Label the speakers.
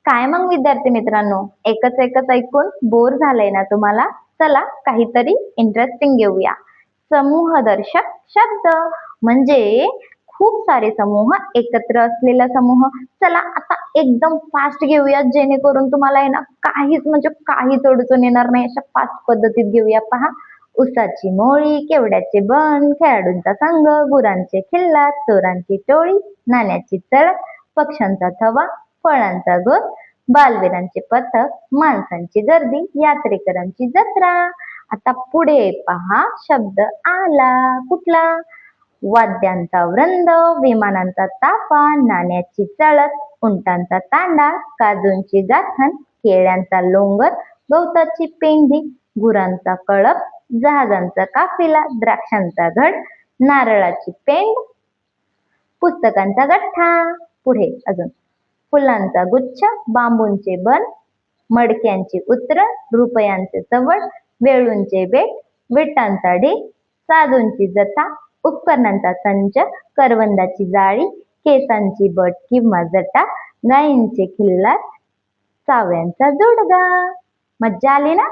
Speaker 1: काय मग विद्यार्थी मित्रांनो, एकच एकच ऐकून बोर झालंय ना तुम्हाला? चला काहीतरी इंटरेस्टिंग घेऊया. समूहदर्शक शब्द म्हणजे खूप सारे समूह एकत्र असलेला समूह. चला आता एकदम फास्ट घेऊया, जेणेकरून तुम्हाला आहे ना काहीच म्हणजे काहीच अडचण येणार नाही. अशा फास्ट पद्धतीत घेऊया. पहा, उसाची मोळी, केवड्याचे बन, खेळाडूंचा संघ, गुरांचे खिल्लार, चोरांची टोळी, नाण्याची चळक, पक्ष्यांचा थवा, फळांचा गोठ, बालवीरांचे पथक, माणसांची गर्दी, यात्रेकरांची जत्रा. आता पुढे पहा, शब्द आला कुठला? वाद्यांचा वृंद, विमानांचा ताफा, नाण्याची चळक, उंटांचा तांडा, काजूंची गाथण, केळ्यांचा लोंगर, गवताची पेंढी, गुरांचा कळप, जहाजांचा काफिला, द्राक्षांचा घड, नारळाची पेंड, पुस्तकांचा गठ्ठा. पुढे अजून फुलांचा गुच्छ, बांबूंचे बन, मडक्यांची उतरण, रुपयांचे चवड, वेळूंचे बेट, विटांचा ढीग, साधूंची जथा, उपकरणांचा संच, करवंदाची जाळी, केसांची बट किंवा जटा, गायींचे खिल्लार, चाव्यांचा जुडगा. मज्जा आली ना?